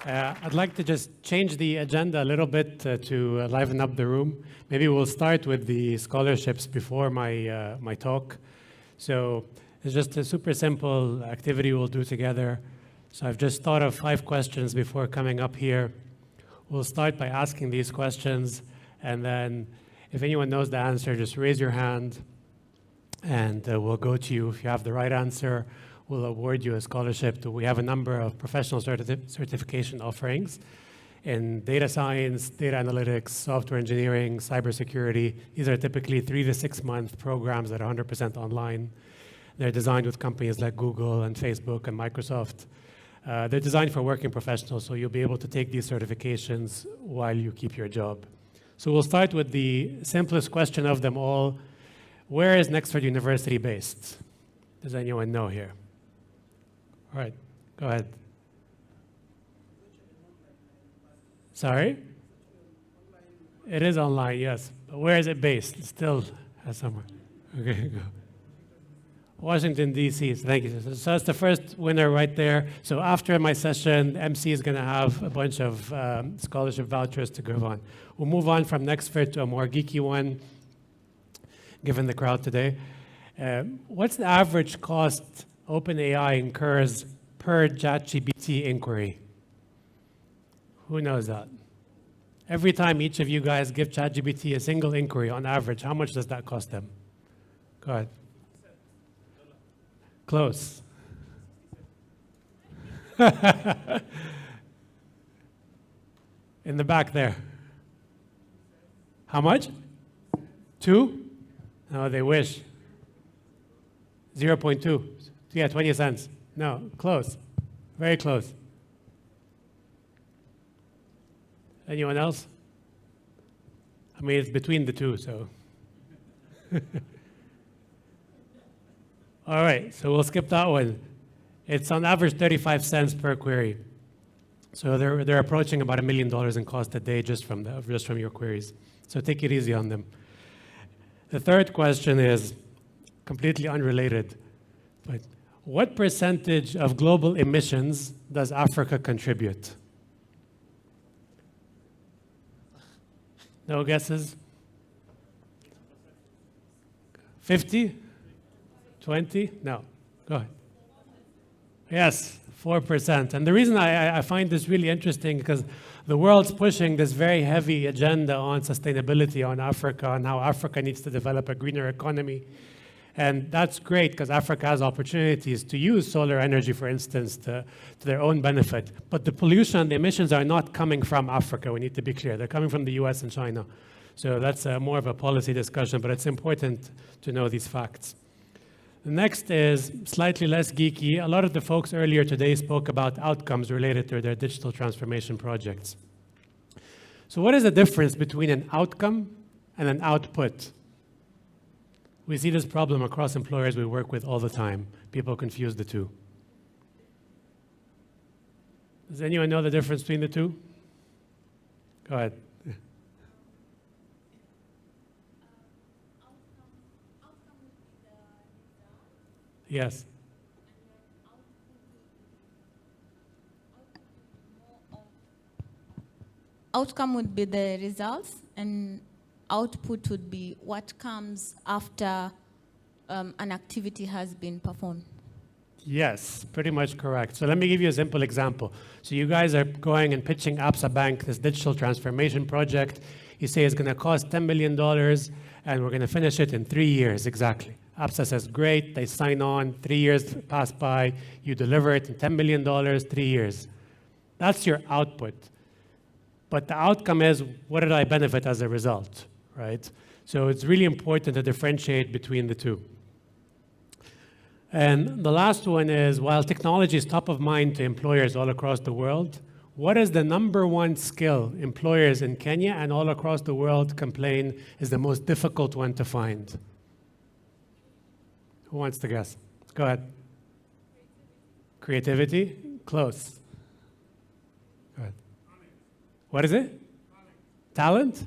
I'd like to just change the agenda a little bit to liven up the room. Maybe we'll start with the scholarships before my talk. So it's just a super simple activity we'll do together. So I've just thought of 5 questions before coming up here. We'll start by asking these questions, and then if anyone knows the answer, just raise your hand, and we'll go to you. If you have the right answer, we'll award you a scholarship. We have a number of professional certification offerings in data science, data analytics, software engineering, cybersecurity. These are typically 3 to 6 month programs that are 100% online. They're designed with companies like Google and Facebook and Microsoft. They're designed for working professionals, so you'll be able to take these certifications while you keep your job. So we'll start with the simplest question of them all. Where is Nexford University based? Does anyone know here? All right, go ahead. Sorry? It is online, yes. But where is it based? It still has somewhere. Okay, go. Washington, D.C. Thank you. So that's the first winner right there. So after my session, MC is going to have a bunch of scholarship vouchers to give on. We'll move on from Nexford to a more geeky one, given the crowd today. What's the average cost OpenAI incurs per ChatGPT inquiry? Who knows that? Every time each of you guys give ChatGPT a single inquiry, on average, how much does that cost them? Go ahead. Close. In the back there. How much? 2? No, they wish. 0.2. Yeah, 20 cents. No, close. Very close. Anyone else? I mean, it's between the two, so. All right, so we'll skip that one. It's on average 35 cents per query. So they're approaching about $1 million in cost a day just from your queries. So take it easy on them. The third question is completely unrelated, but what percentage of global emissions does Africa contribute? No guesses? 50? 20? No. Go ahead. Yes, 4%. And the reason I find this really interesting because the world's pushing this very heavy agenda on sustainability on Africa and how Africa needs to develop a greener economy. And that's great because Africa has opportunities to use solar energy, for instance, to their own benefit. But the pollution and the emissions are not coming from Africa. We need to be clear. They're coming from the US and China. So that's more of a policy discussion, but it's important to know these facts. The next is slightly less geeky. A lot of the folks earlier today spoke about outcomes related to their digital transformation projects. So what is the difference between an outcome and an output? We see this problem across employers we work with all the time. People confuse the two. Does anyone know the difference between the two? Go ahead. Yes. Outcome would be the results, and output would be what comes after an activity has been performed. Yes, pretty much correct. So let me give you a simple example. So you guys are going and pitching Absa Bank this digital transformation project. You say it's going to cost $10 million, and we're going to finish it in 3 years exactly. Absa says, great, they sign on, 3 years pass by, you deliver it in $10 million, 3 years. That's your output. But the outcome is, what did I benefit as a result, right? So it's really important to differentiate between the two. And the last one is, while technology is top of mind to employers all across the world, what is the #1 skill employers in Kenya and all across the world complain is the most difficult one to find? Who wants to guess? Go ahead. Creativity? Close. Go ahead. What is it? Talent?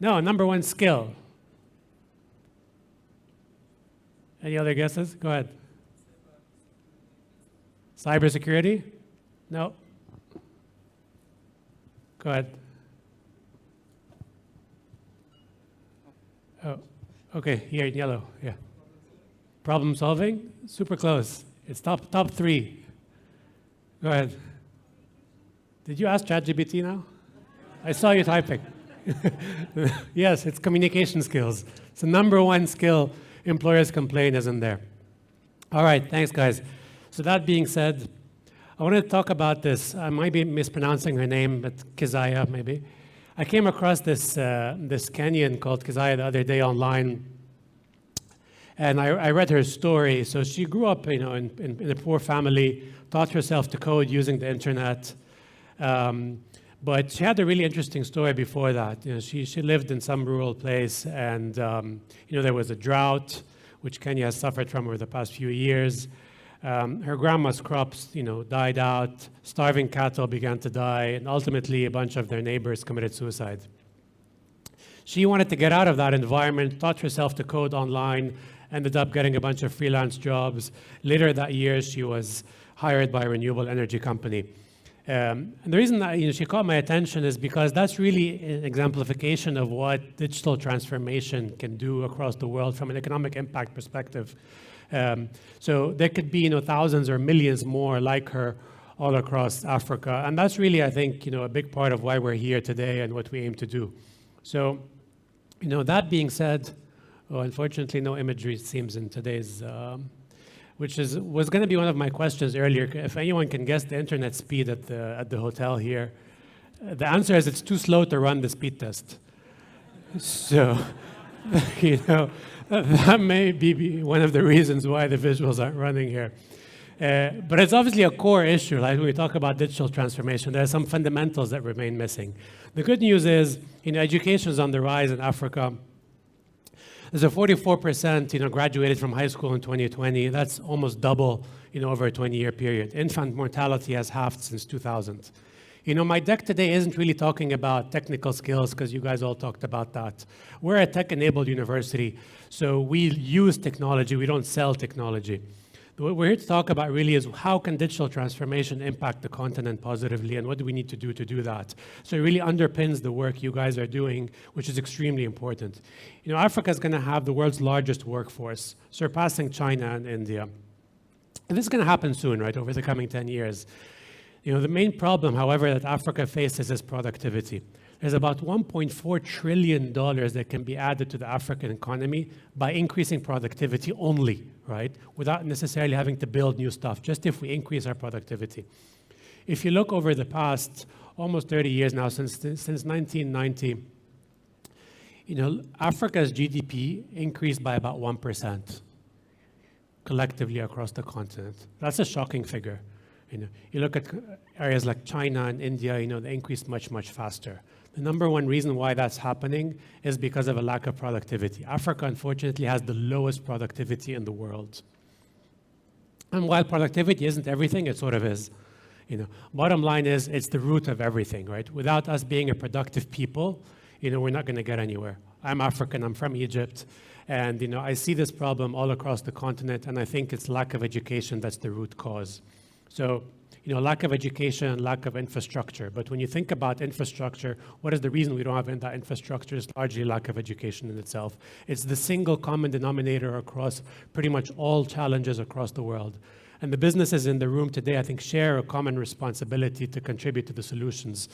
No, #1 skill. Any other guesses? Go ahead. Cybersecurity? No. Go ahead. Oh, okay, here in yellow, yeah. Problem solving, super close. It's top three. Go ahead. Did you ask ChatGPT now? I saw you typing. Yes, it's communication skills. It's the number one skill employers complain isn't there. All right, thanks guys. So that being said, I want to talk about this. I might be mispronouncing her name, but Keziah maybe. I came across this Kenyan called Keziah the other day online, and I read her story. So she grew up, in a poor family, taught herself to code using the internet. But she had a really interesting story before that. She lived in some rural place, and there was a drought, which Kenya has suffered from over the past few years. Her grandma's crops, died out. Starving cattle began to die, and ultimately a bunch of their neighbors committed suicide. She wanted to get out of that environment, taught herself to code online, ended up getting a bunch of freelance jobs. Later that year, she was hired by a renewable energy company. And the reason that she caught my attention is because that's really an exemplification of what digital transformation can do across the world from an economic impact perspective. So there could be thousands or millions more like her all across Africa. And that's really, I think, a big part of why we're here today and what we aim to do. So, that being said, unfortunately, no imagery it seems in today's, was going to be one of my questions earlier. If anyone can guess the internet speed at the hotel here, the answer is it's too slow to run the speed test. So, that may be one of the reasons why the visuals aren't running here. But it's obviously a core issue. Like when we talk about digital transformation, there are some fundamentals that remain missing. The good news is, education is on the rise in Africa. There's a 44%, graduated from high school in 2020. That's almost double, over a 20-year period. Infant mortality has halved since 2000. My deck today isn't really talking about technical skills because you guys all talked about that. We're a tech-enabled university, so we use technology. We don't sell technology. What we're here to talk about really is how can digital transformation impact the continent positively, and what do we need to do that? So it really underpins the work you guys are doing, which is extremely important. Africa is going to have the world's largest workforce, surpassing China and India. And this is going to happen soon, right, over the coming 10 years. The main problem, however, that Africa faces is productivity. There's about $1.4 trillion that can be added to the African economy by increasing productivity only, right? Without necessarily having to build new stuff, just if we increase our productivity. If you look over the past almost 30 years now, since 1990, Africa's GDP increased by about 1% collectively across the continent. That's a shocking figure. You look at areas like China and India, they increased much, much faster. The number one reason why that's happening is because of a lack of productivity. Africa, unfortunately, has the lowest productivity in the world. And while productivity isn't everything, it sort of is. Bottom line is, it's the root of everything, right? Without us being a productive people, we're not going to get anywhere. I'm African, I'm from Egypt, and I see this problem all across the continent, and I think it's lack of education that's the root cause. So, lack of education, lack of infrastructure. But when you think about infrastructure, what is the reason we don't have that infrastructure? It's largely lack of education in itself. It's the single common denominator across pretty much all challenges across the world. And the businesses in the room today, I think, share a common responsibility to contribute to the solutions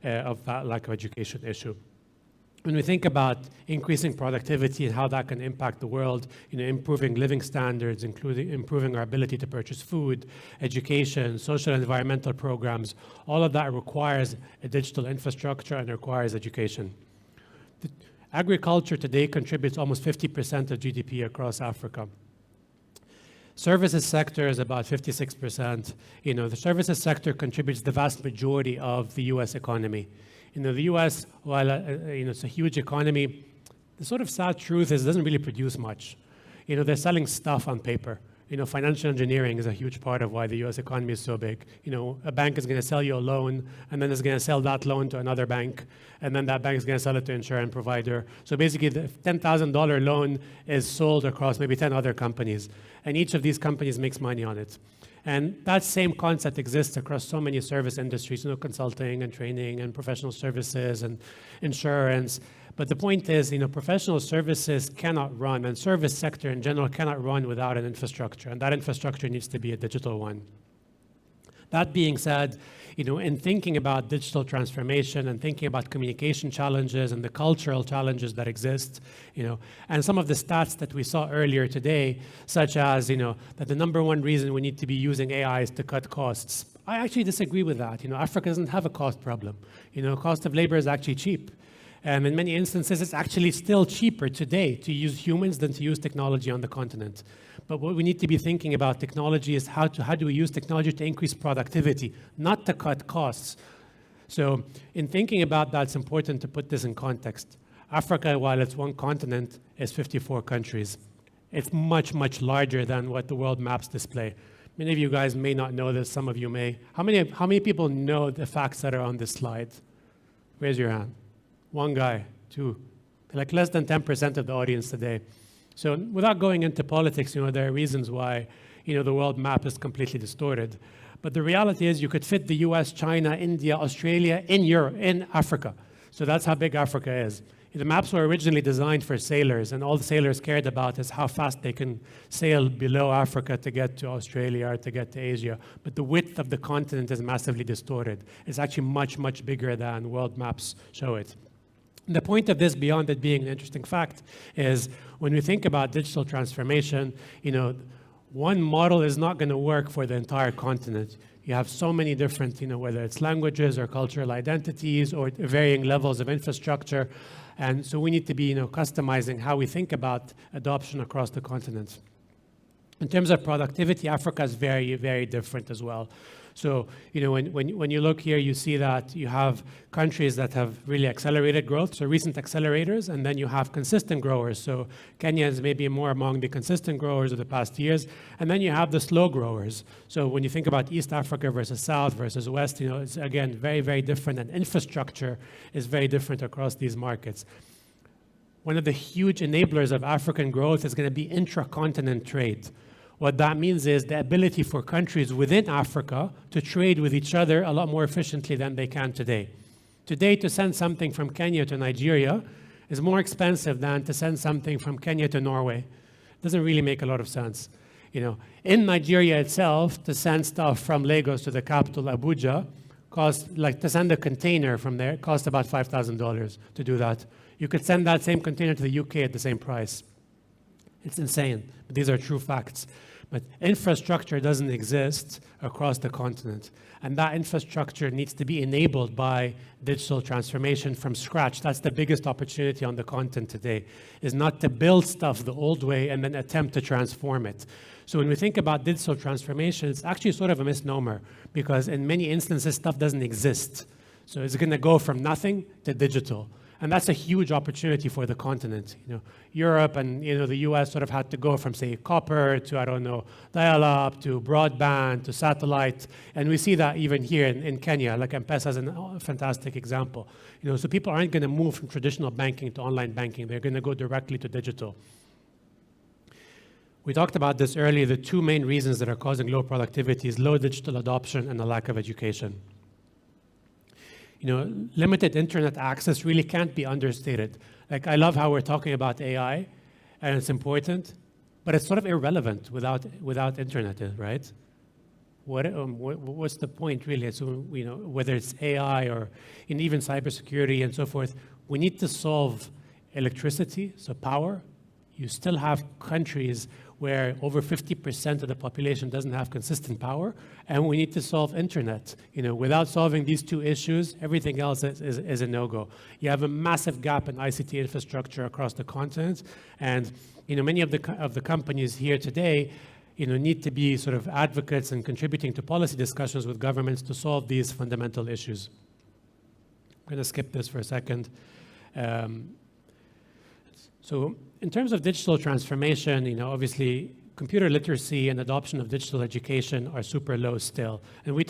of that lack of education issue. When we think about increasing productivity and how that can impact the world, improving living standards, including improving our ability to purchase food, education, social and environmental programs, all of that requires a digital infrastructure and requires education. Agriculture today contributes almost 50% of GDP across Africa. Services sector is about 56%. The services sector contributes the vast majority of the US economy. The US, while it's a huge economy, the sort of sad truth is it doesn't really produce much. They're selling stuff on paper. Financial engineering is a huge part of why the US economy is so big. A bank is going to sell you a loan, and then it's going to sell that loan to another bank, and then that bank is going to sell it to an insurance provider. So basically, the $10,000 loan is sold across maybe 10 other companies, and each of these companies makes money on it. And that same concept exists across so many service industries, consulting and training and professional services and insurance. But the point is, professional services cannot run, and service sector in general cannot run without an infrastructure, and that infrastructure needs to be a digital one. That being said, in thinking about digital transformation and thinking about communication challenges and the cultural challenges that exist, and some of the stats that we saw earlier today, such as, that the number one reason we need to be using AI is to cut costs. I actually disagree with that. Africa doesn't have a cost problem. Cost of labor is actually cheap. In many instances, it's actually still cheaper today to use humans than to use technology on the continent. But what we need to be thinking about technology is how do we use technology to increase productivity, not to cut costs. So in thinking about that, it's important to put this in context. Africa, while it's one continent, is 54 countries. It's much, much larger than what the world maps display. Many of you guys may not know this, some of you may. How many people know the facts that are on this slide? Raise your hand. One guy, two, like less than 10% of the audience today. So without going into politics, there are reasons why, the world map is completely distorted. But the reality is you could fit the US, China, India, Australia in Europe, in Africa. So that's how big Africa is. The maps were originally designed for sailors, and all the sailors cared about is how fast they can sail below Africa to get to Australia or to get to Asia. But the width of the continent is massively distorted. It's actually much, much bigger than world maps show it. The point of this, beyond it being an interesting fact, is when we think about digital transformation, one model is not going to work for the entire continent. You have so many different, whether it's languages or cultural identities or varying levels of infrastructure. And so we need to be, customizing how we think about adoption across the continent. In terms of productivity, Africa is very, very different as well. So, when you look here, you see that you have countries that have really accelerated growth, so recent accelerators, and then you have consistent growers. So Kenya is maybe more among the consistent growers of the past years, and then you have the slow growers. So when you think about East Africa versus South versus West, it's again very, very different, and infrastructure is very different across these markets. One of the huge enablers of African growth is going to be intra-continent trade. What that means is the ability for countries within Africa to trade with each other a lot more efficiently than they can today. Today, to send something from Kenya to Nigeria is more expensive than to send something from Kenya to Norway. It doesn't really make a lot of sense. In Nigeria itself, to send stuff from Lagos to the capital, Abuja, to send a container from there, costs about $5,000 to do that. You could send that same container to the UK at the same price. It's insane, but these are true facts. But infrastructure doesn't exist across the continent. And that infrastructure needs to be enabled by digital transformation from scratch. That's the biggest opportunity on the continent today, is not to build stuff the old way and then attempt to transform it. So when we think about digital transformation, it's actually sort of a misnomer, because in many instances, stuff doesn't exist. So it's going to go from nothing to digital. And that's a huge opportunity for the continent. Europe and the US sort of had to go from, say, copper to, dial-up to broadband to satellite. And we see that even here in Kenya, like M-Pesa is a fantastic example. So people aren't going to move from traditional banking to online banking. They're going to go directly to digital. We talked about this earlier. The two main reasons that are causing low productivity is low digital adoption and a lack of education. Limited internet access really can't be understated. Like, I love how we're talking about AI, and it's important, but it's sort of irrelevant without internet, right? What's the point, really? So, whether it's AI or even cybersecurity and so forth, we need to solve electricity, so power. You still have countries where over 50% of the population doesn't have consistent power, and we need to solve internet. Without solving these two issues, everything else is a no-go. You have a massive gap in ICT infrastructure across the continent, and many of the companies here today need to be sort of advocates and contributing to policy discussions with governments to solve these fundamental issues. I'm going to skip this for a second. So in terms of digital transformation, obviously computer literacy and adoption of digital education are super low still. And we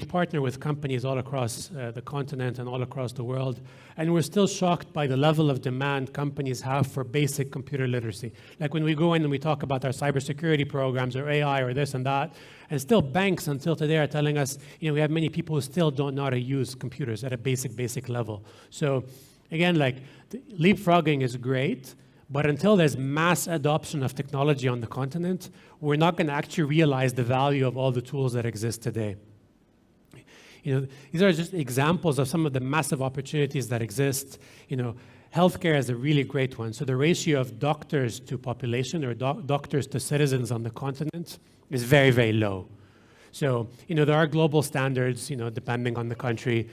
partner with companies all across the continent and all across the world, and we're still shocked by the level of demand companies have for basic computer literacy. Like when we go in and we talk about our cybersecurity programs or AI or this and that, and still banks until today are telling us, we have many people who still don't know how to use computers at a basic level. So again, like leapfrogging is great, but until there's mass adoption of technology on the continent, we're not going to actually realize the value of all the tools that exist today. These are just examples of some of the massive opportunities that exist. Healthcare is a really great one. So the ratio of doctors to population or doctors to citizens on the continent is very, very low. So, there are global standards, depending on the country.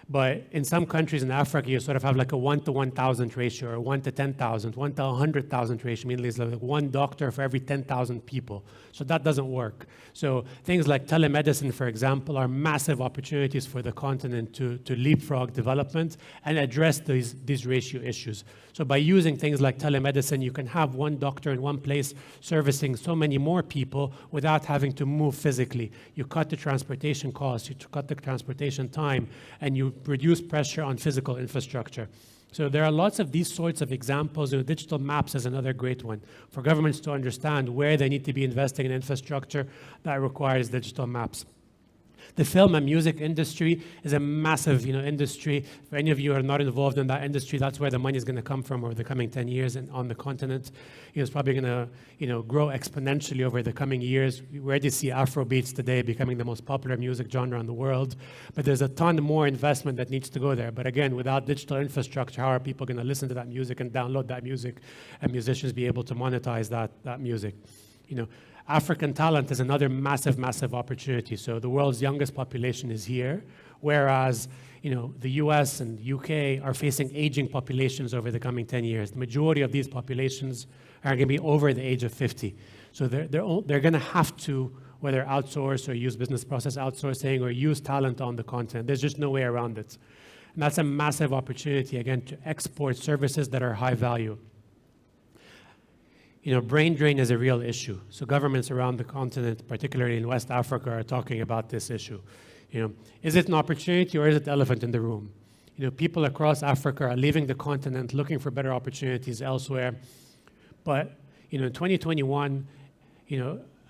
But in some countries in Africa, you sort of have like a 1 to 1,000 ratio, or 1 to 10,000, 1 to 100,000 ratio, meaning there's like one doctor for every 10,000 people. So that doesn't work. So things like telemedicine, for example, are massive opportunities for the continent to leapfrog development and address these ratio issues. So by using things like telemedicine, you can have one doctor in one place servicing so many more people without having to move physically. You cut the transportation costs, you cut the transportation time, and you reduce pressure on physical infrastructure. So there are lots of these sorts of examples. Digital maps is another great one for governments to understand where they need to be investing in infrastructure that requires digital maps. The film and music industry is a massive, industry. If any of you are not involved in that industry, that's where the money is going to come from over the coming 10 years and on the continent. It's probably going to, grow exponentially over the coming years. We already see Afrobeats today becoming the most popular music genre in the world, but there's a ton more investment that needs to go there. But again, without digital infrastructure, how are people going to listen to that music and download that music, and musicians be able to monetize that music? African talent is another massive opportunity. So the world's youngest population is here, whereas the US and UK are facing aging populations over the coming 10 years. The majority of these populations are going to be over the age of 50. So they're going to have to, whether outsource or use business process outsourcing or use talent on the continent. There's just no way around it. And that's a massive opportunity, again, to export services that are high value. Brain drain is a real issue. So governments around the continent, particularly in West Africa, are talking about this issue. Is it an opportunity or is it the elephant in the room? People across Africa are leaving the continent looking for better opportunities elsewhere. But, in 2021,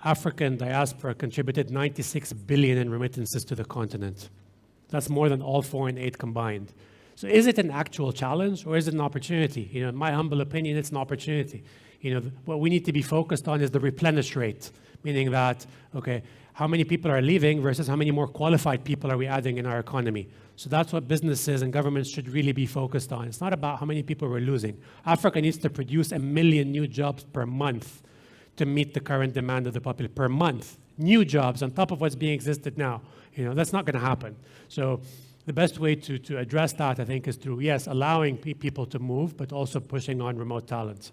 African diaspora contributed 96 billion in remittances to the continent. That's more than all foreign aid combined. So is it an actual challenge or is it an opportunity? In my humble opinion, it's an opportunity. What we need to be focused on is the replenish rate, meaning that, okay, how many people are leaving versus how many more qualified people are we adding in our economy? So that's what businesses and governments should really be focused on. It's not about how many people we're losing. Africa needs to produce 1 million new jobs per month to meet the current demand of the population. Per month, new jobs on top of what's being existed now. That's not going to happen. So the best way to address that, I think, is through, yes, allowing people to move, but also pushing on remote talent.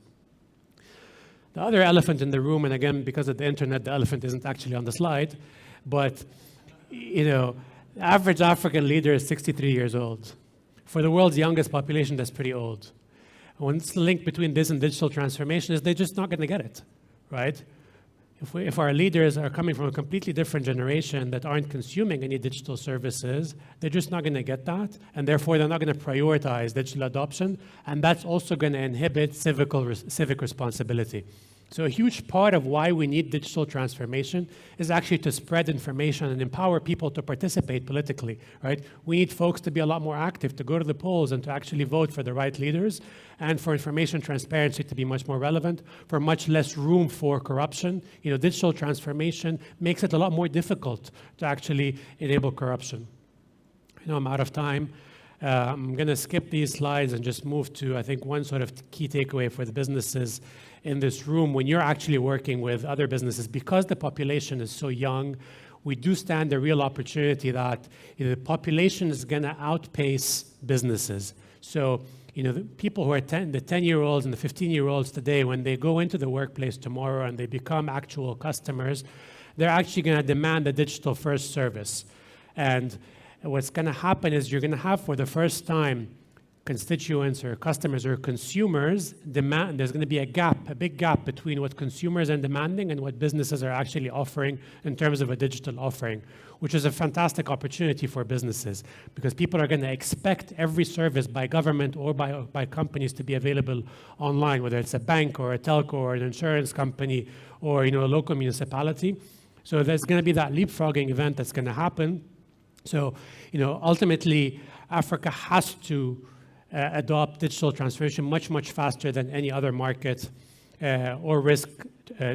The other elephant in the room, and again, because of the internet, the elephant isn't actually on the slide, but, the average African leader is 63 years old. For the world's youngest population, that's pretty old. What's the link between this and digital transformation is they're just not going to get it, right? If our leaders are coming from a completely different generation that aren't consuming any digital services, they're just not going to get that, and therefore they're not going to prioritize digital adoption, and that's also going to inhibit civic responsibility. So a huge part of why we need digital transformation is actually to spread information and empower people to participate politically, right? We need folks to be a lot more active, to go to the polls and to actually vote for the right leaders, and for information transparency to be much more relevant, for much less room for corruption. Digital transformation makes it a lot more difficult to actually enable corruption. I'm out of time. I'm going to skip these slides and just move to, I think, one sort of key takeaway for the businesses in this room. When you're actually working with other businesses, because the population is so young, we do stand a real opportunity that the population is going to outpace businesses. So, the people who are the 10-year-olds and the 15-year-olds today, when they go into the workplace tomorrow and they become actual customers, they're actually going to demand a digital-first service. And what's going to happen is you're going to have, for the first time, constituents or customers or consumers demand, there's going to be a gap, a big gap between what consumers are demanding and what businesses are actually offering in terms of a digital offering, which is a fantastic opportunity for businesses because people are going to expect every service by government or by companies to be available online, whether it's a bank or a telco or an insurance company or a local municipality. So there's going to be that leapfrogging event that's going to happen. So ultimately, Africa has to adopt digital transformation much, much faster than any other market or risk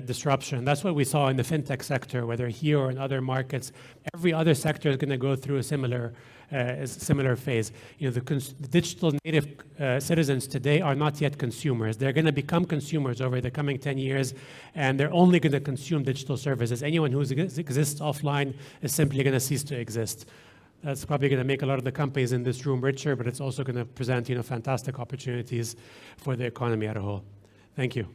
disruption. That's what we saw in the fintech sector, whether here or in other markets. Every other sector is going to go through a similar phase. The digital native citizens today are not yet consumers. They're going to become consumers over the coming 10 years, and they're only going to consume digital services. Anyone who exists offline is simply going to cease to exist. That's probably going to make a lot of the companies in this room richer, but it's also going to present fantastic opportunities for the economy as a whole. Thank you.